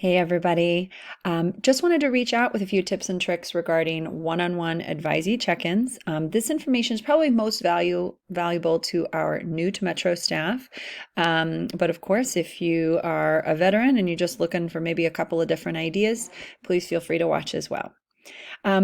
Hey everybody. Just wanted to reach out with a few tips and tricks regarding one-on-one Advisee check-ins. This information is probably most valuable to our new to Metro staff. But of course, if you are a veteran and you're just looking for maybe a couple of different ideas, please feel free to watch as well.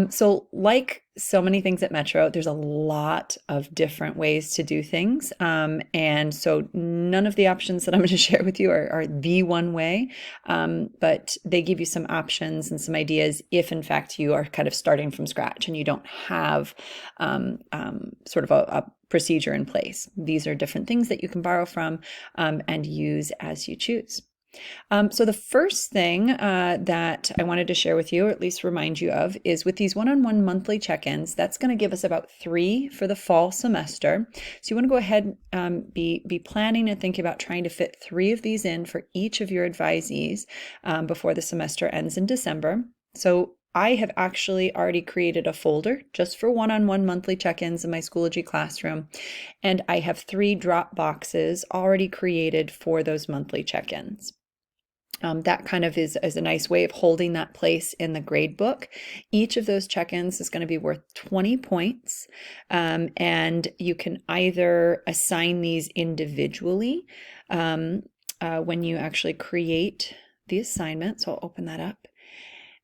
So like so many things at Metro, there's a lot of different ways to do things. And so none of the options that I'm going to share with you are the one way, but they give you some options and some ideas if in fact you are kind of starting from scratch and you don't have sort of a procedure in place. These are different things that you can borrow from and use as you choose. So the first thing that I wanted to share with you, or at least remind you of, is with these one-on-one monthly check-ins, that's going to give us about 3 for the fall semester. So you want to go ahead be planning and thinking about trying to fit 3 of these in for each of your advisees before the semester ends in December. So I have actually already created a folder just for one-on-one monthly check-ins in my Schoology classroom, and I have 3 drop boxes already created for those monthly check-ins. That kind of is a nice way of holding that place in the grade book. Each of those check-ins is going to be worth 20 points, and you can either assign these individually when you actually create the assignment. So I'll open that up.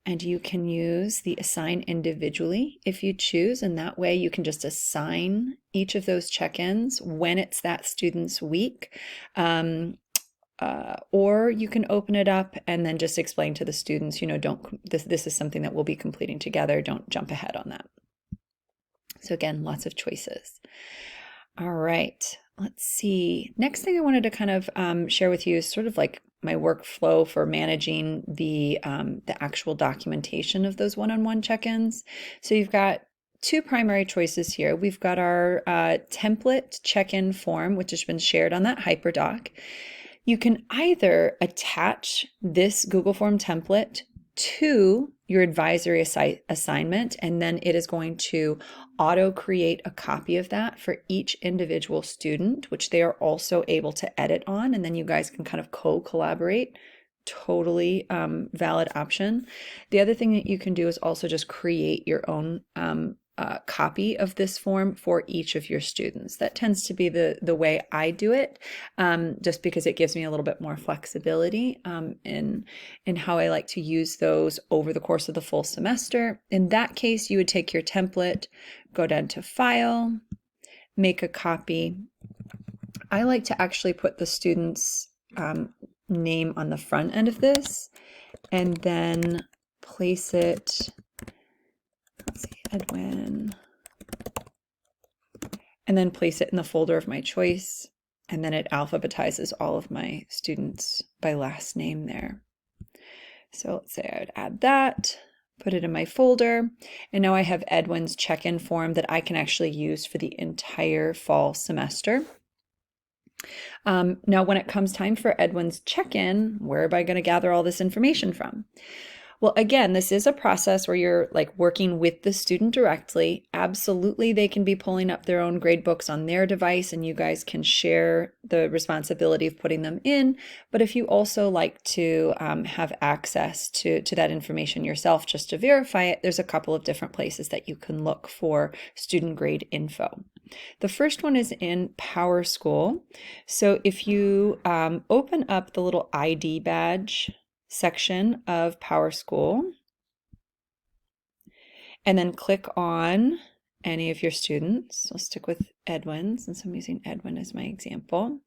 And you can use the assign individually if you choose, and that way you can just assign each of those check-ins when it's that student's week. Or you can open it up and then just explain to the students, this is something that we'll be completing together. Don't jump ahead on that. So again, lots of choices. All right, let's see. Next thing I wanted to kind of share with you is sort of like my workflow for managing the actual documentation of those one-on-one check-ins. So you've got 2 primary choices here. We've got our template check-in form, which has been shared on that HyperDoc. You can either attach this Google Form template to your advisory assignment, and then it is going to auto-create a copy of that for each individual student, which they are also able to edit on, and then you guys can kind of co-collaborate. Totally valid option. The other thing that you can do is also just create your own copy of this form for each of your students. That tends to be the way I do it, just because it gives me a little bit more flexibility in how I like to use those over the course of the full semester. In that case, you would take your template, go down to File, make a copy. I like to actually put the student's name on the front end of this and then place it, let's see, Edwin, and then place it in the folder of my choice, and then it alphabetizes all of my students by last name there. So let's say I would add that, put it in my folder, and now I have Edwin's check-in form that I can actually use for the entire fall semester. Now when it comes time for Edwin's check-in, where am I going to gather all this information from? Well, again, this is a process where you're like working with the student directly. Absolutely, they can be pulling up their own grade books on their device and you guys can share the responsibility of putting them in. But if you also like to have access to that information yourself just to verify it, there's a couple of different places that you can look for student grade info. The first one is in PowerSchool. So if you open up the little ID badge section of PowerSchool and then click on any of your students. I'll stick with Edwin since I'm using Edwin as my example.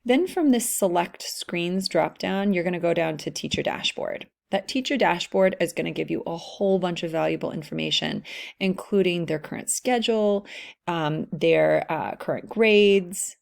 Then from this select screens dropdown, you're going to go down to Teacher Dashboard. That Teacher Dashboard is going to give you a whole bunch of valuable information, including their current schedule, their current grades,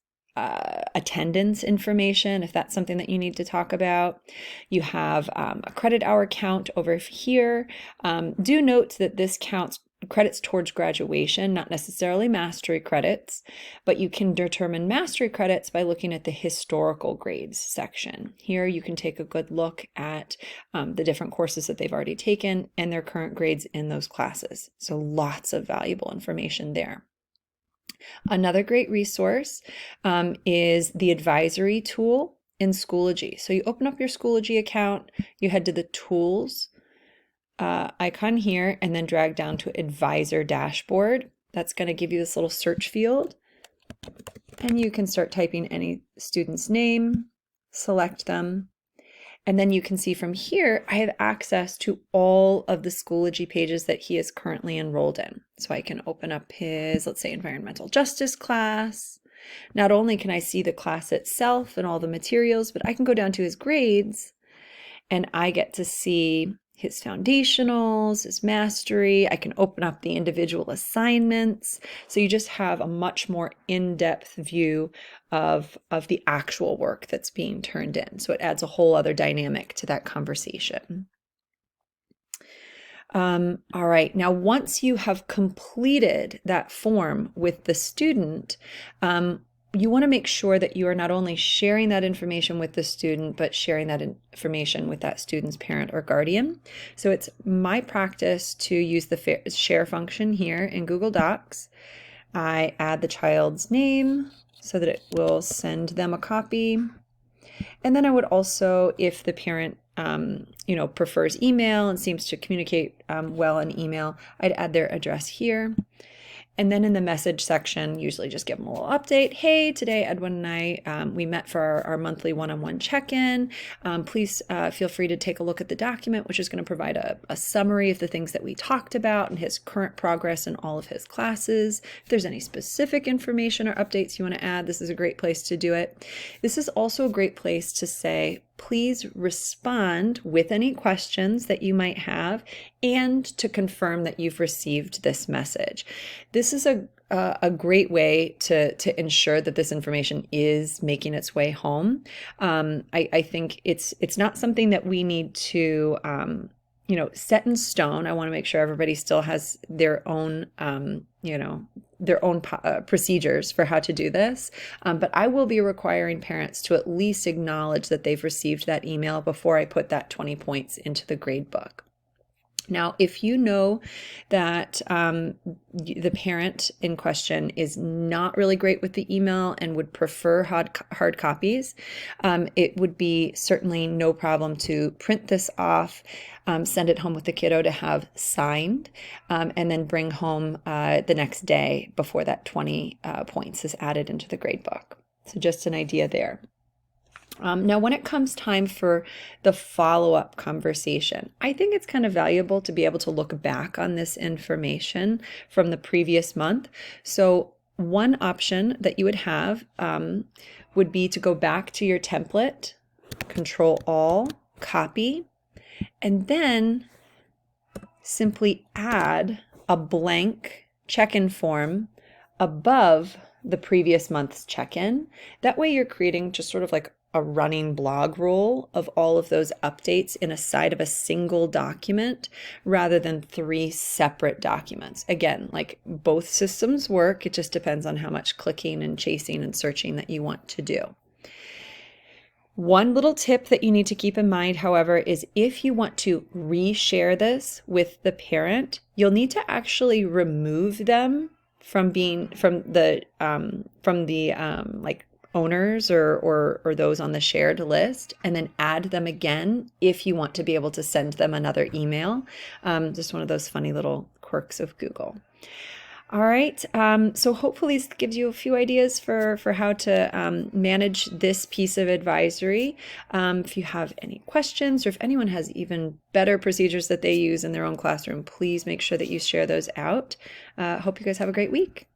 attendance information, if that's something that you need to talk about. You have a credit hour count over here. Do note that this counts credits towards graduation, not necessarily mastery credits, but you can determine mastery credits by looking at the historical grades section. Here you can take a good look at the different courses that they've already taken and their current grades in those classes. So lots of valuable information there. Another great resource is the advisory tool in Schoology. So you open up your Schoology account, you head to the Tools icon here, and then drag down to Advisor Dashboard. That's going to give you this little search field, and you can start typing any student's name, select them, and then you can see from here, I have access to all of the Schoology pages that he is currently enrolled in. So I can open up his, let's say, environmental justice class. Not only can I see the class itself and all the materials, but I can go down to his grades and I get to see his foundationals, his mastery. I can open up the individual assignments. So you just have a much more in-depth view of the actual work that's being turned in. So it adds a whole other dynamic to that conversation. All right, now once you have completed that form with the student, you want to make sure that you are not only sharing that information with the student, but sharing that information with that student's parent or guardian. So it's my practice to use the share function here in Google Docs. I add the child's name so that it will send them a copy. And then I would also, if the parent prefers email and seems to communicate well in email, I'd add their address here. And then in the message section, usually just give them a little update. Hey, today Edwin and I, we met for our monthly one-on-one check-in. Please feel free to take a look at the document, which is going to provide a summary of the things that we talked about and his current progress in all of his classes. If there's any specific information or updates you want to add, this is a great place to do it. This is also a great place to say, please respond with any questions that you might have and to confirm that you've received this message. This is a great way to ensure that this information is making its way home. I think it's not something that we need to set in stone. I want to make sure everybody still has their own procedures for how to do this. But I will be requiring parents to at least acknowledge that they've received that email before I put that 20 points into the grade book. Now, if you know that the parent in question is not really great with the email and would prefer hard copies, it would be certainly no problem to print this off, send it home with the kiddo to have signed, and then bring home the next day before that 20 points is added into the grade book. So just an idea there. Now, when it comes time for the follow-up conversation, I think it's kind of valuable to be able to look back on this information from the previous month. So one option that you would have would be to go back to your template, Control-All, copy, and then simply add a blank check-in form above the previous month's check-in. That way you're creating just sort of like a running blog roll of all of those updates in a side of a single document rather than 3 separate documents. Again, like both systems work, it just depends on how much clicking and chasing and searching that you want to do. One little tip that you need to keep in mind, however, is if you want to reshare this with the parent, you'll need to actually remove them from the owners or those on the shared list, and then add them again if you want to be able to send them another email. Just one of those funny little quirks of Google. All right, so hopefully this gives you a few ideas for how to manage this piece of advisory. If you have any questions or if anyone has even better procedures that they use in their own classroom, please make sure that you share those out. Hope you guys have a great week.